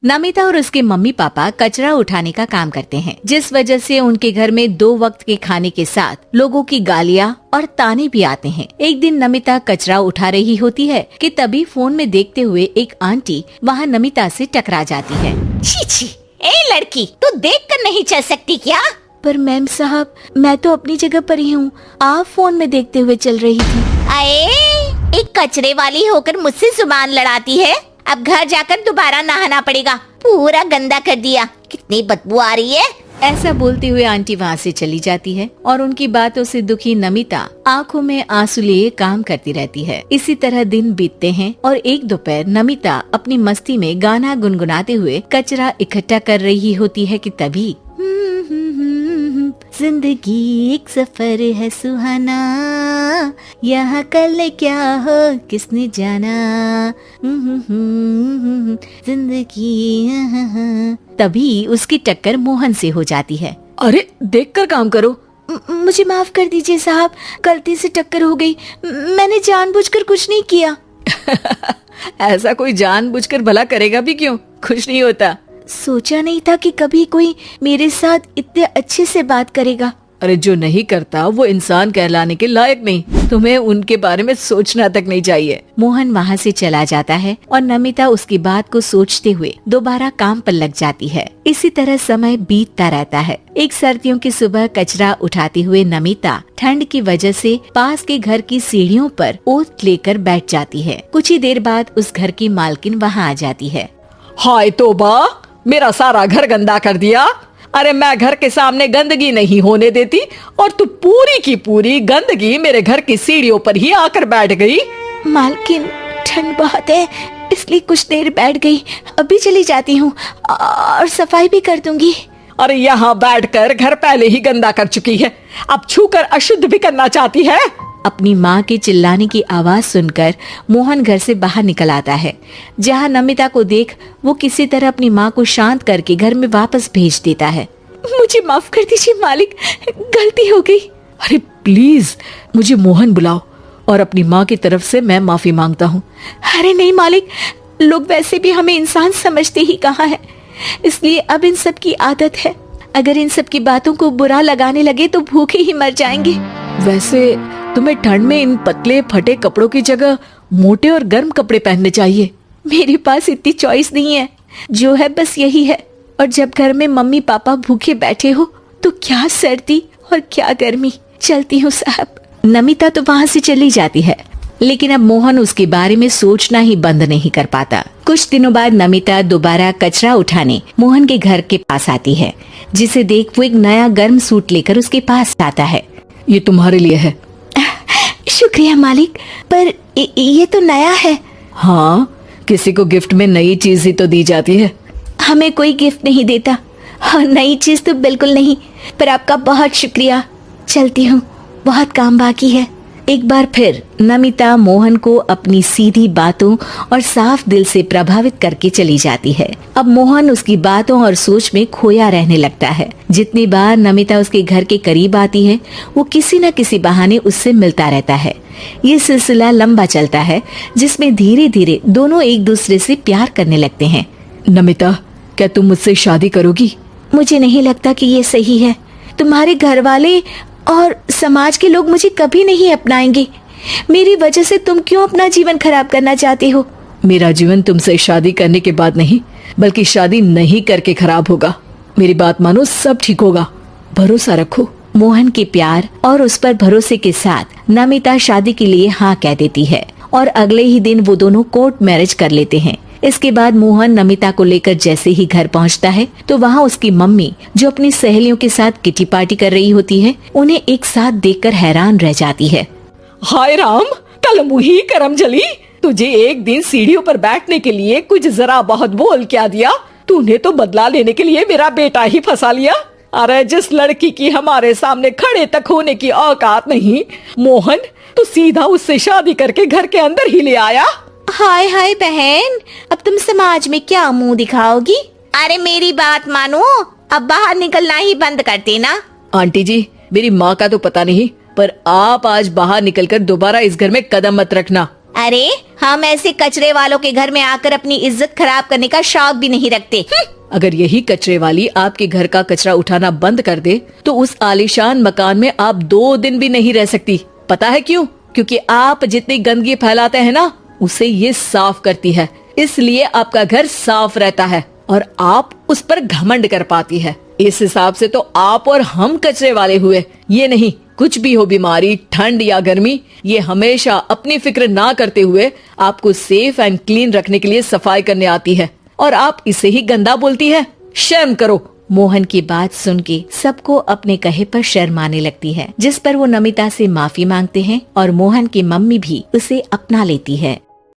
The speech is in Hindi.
नमिता और उसके मम्मी पापा कचरा उठाने का काम करते हैं, जिस वजह से उनके घर में 2 वक्त के खाने के साथ लोगों की गालियाँ और ताने भी आते हैं। एक दिन नमिता कचरा उठा रही होती है कि तभी फोन में देखते हुए एक आंटी वहाँ नमिता से टकरा जाती है। छी छी, ए लड़की, तू देख कर नहीं चल सकती क्या? पर मैम साहब, मैं तो अपनी जगह पर ही हूँ, आप फोन में देखते हुए चल रही थी। अरे, एक कचरे वाली होकर मुझसे जुबान लड़ाती है। अब घर जाकर दोबारा नहाना पड़ेगा, पूरा गंदा कर दिया, कितनी बदबू आ रही है। ऐसा बोलते हुए आंटी वहाँ से चली जाती है और उनकी बातों से दुखी नमिता आंखों में आंसू लिए काम करती रहती है। इसी तरह दिन बीतते हैं और एक दोपहर नमिता अपनी मस्ती में गाना गुनगुनाते हुए कचरा इकट्ठा कर रही होती है कि तभी जिंदगी एक सफर है सुहाना, यहाँ कल क्या हो किसने जाना, जिंदगी। तभी उसकी टक्कर मोहन से हो जाती है। अरे देखकर काम करो। मुझे माफ कर दीजिए साहब, गलती से टक्कर हो गई, मैंने जानबूझकर कुछ नहीं किया। ऐसा कोई जानबूझकर भला करेगा भी क्यों, कुछ नहीं होता। सोचा नहीं था कि कभी कोई मेरे साथ इतने अच्छे से बात करेगा। अरे जो नहीं करता वो इंसान कहलाने के लायक नहीं, तुम्हें उनके बारे में सोचना तक नहीं चाहिए। मोहन वहाँ से चला जाता है और नमिता उसकी बात को सोचते हुए दोबारा काम पर लग जाती है। इसी तरह समय बीतता रहता है। एक सर्दियों की सुबह कचरा उठाते हुए नमिता ठंड की वजह से पास के घर की सीढ़ियों पर ओत लेकर बैठ जाती है। कुछ ही देर बाद उस घर की मालकिन वहाँ आ जाती है। हाय तौबा, मेरा सारा घर गंदा कर दिया। अरे मैं घर के सामने गंदगी नहीं होने देती और तू पूरी की पूरी गंदगी मेरे घर की सीढ़ियों पर ही आकर बैठ गई। मालकिन, ठंड बहुत है इसलिए कुछ देर बैठ गई, अभी चली जाती हूँ और सफाई भी कर दूंगी। अरे यहाँ बैठकर घर पहले ही गंदा कर चुकी है, अब छूकर अशुद्ध भी करना चाहती है। अपनी माँ के चिल्लाने की आवाज सुनकर मोहन घर से बाहर निकल आता है, जहाँ नमिता को देख वो किसी तरह अपनी माँ को शांत करके घर में वापस भेज देता है। मुझे माफ कर दीजिए मालिक, गलती हो गई। अरे प्लीज मुझे मोहन बुलाओ और अपनी माँ की तरफ से मैं माफी मांगता हूँ। अरे नहीं मालिक, लोग वैसे भी हमें इंसान समझते ही कहाँ है, इसलिए अब इन सब की आदत है। अगर इन सब की बातों को बुरा लगाने लगे तो भूखे ही मर जाएंगे। वैसे तुम्हें ठंड में इन पतले फटे कपड़ों की जगह मोटे और गर्म कपड़े पहनने चाहिए। मेरे पास इतनी चॉइस नहीं है, जो है बस यही है। और जब घर में मम्मी पापा भूखे बैठे हो तो क्या सर्दी और क्या गर्मी। चलती हूँ साहब। नमिता तो वहाँ से चली जाती है, लेकिन अब मोहन उसके बारे में सोचना ही बंद नहीं कर पाता। कुछ दिनों बाद नमिता दोबारा कचरा उठाने मोहन के घर के पास आती है, जिसे देख वो एक नया गर्म सूट लेकर उसके पास आता है। ये तुम्हारे लिए है। शुक्रिया मालिक, पर ये तो नया है। हाँ, किसी को गिफ्ट में नई चीज ही तो दी जाती है। हमें कोई गिफ्ट नहीं देता, हाँ, नई चीज तो बिल्कुल नहीं, पर आपका बहुत शुक्रिया। चलती हूँ, बहुत काम बाकी है। एक बार फिर नमिता मोहन को अपनी सीधी बातों और साफ दिल से प्रभावित करके चली जाती है। अब मोहन उसकी बातों और सोच में खोया रहने लगता है। जितनी बार नमिता उसके घर के करीब आती है, वो किसी न किसी बहाने उससे मिलता रहता है। ये सिलसिला लंबा चलता है, जिसमें धीरे धीरे दोनों एक दूसरे से प्यार करने लगते हैं। नमिता, क्या तुम मुझसे शादी करोगी? मुझे नहीं लगता कि ये सही है। तुम्हारे घर वाले और समाज के लोग मुझे कभी नहीं अपनाएंगे। मेरी वजह से तुम क्यों अपना जीवन खराब करना चाहते हो? मेरा जीवन तुमसे शादी करने के बाद नहीं, बल्कि शादी नहीं करके खराब होगा। मेरी बात मानो, सब ठीक होगा, भरोसा रखो। मोहन के प्यार और उस पर भरोसे के साथ नमिता शादी के लिए हाँ कह देती है और अगले ही दिन वो दोनों कोर्ट मैरिज कर लेते हैं। इसके बाद मोहन नमिता को लेकर जैसे ही घर पहुंचता है तो वहाँ उसकी मम्मी, जो अपनी सहेलियों के साथ किटी पार्टी कर रही होती है, उन्हें एक साथ देखकर हैरान रह जाती है। हाय राम, कल मुही करम जली, तुझे एक दिन सीढ़ियों पर बैठने के लिए कुछ जरा बहुत बोल क्या दिया, तूने तो बदला लेने के लिए मेरा बेटा ही फंसा लिया। अरे जिस लड़की की हमारे सामने खड़े तक होने की औकात नहीं, मोहन तो सीधा उससे शादी करके घर के अंदर ही ले आया। हाय हाय बहन, अब तुम समाज में क्या मुंह दिखाओगी? अरे मेरी बात मानो, अब बाहर निकलना ही बंद कर देना। आंटी जी, मेरी माँ का तो पता नहीं, पर आप आज बाहर निकलकर दोबारा इस घर में कदम मत रखना। अरे हम ऐसे कचरे वालों के घर में आकर अपनी इज्जत खराब करने का शौक भी नहीं रखते। अगर यही कचरे वाली आपके घर का कचरा उठाना बंद कर दे तो उस आलीशान मकान में आप 2 दिन भी नहीं रह सकती। पता है क्यों? क्योंकि आप जितनी गंदगी फैलाते हैं ना, उसे ये साफ करती है, इसलिए आपका घर साफ रहता है और आप उस पर घमंड कर पाती है। इस हिसाब से तो आप और हम कचरे वाले हुए। ये नहीं, कुछ भी हो, बीमारी, ठंड या गर्मी, ये हमेशा अपनी फिक्र ना करते हुए आपको सेफ एंड क्लीन रखने के लिए सफाई करने आती है और आप इसे ही गंदा बोलती है। शर्म करो। मोहन की बात सुन के सबको अपने कहे पर शर्म आने लगती है, जिस पर वो नमिता से माफी मांगते हैं और मोहन की मम्मी भी उसे अपना लेती है।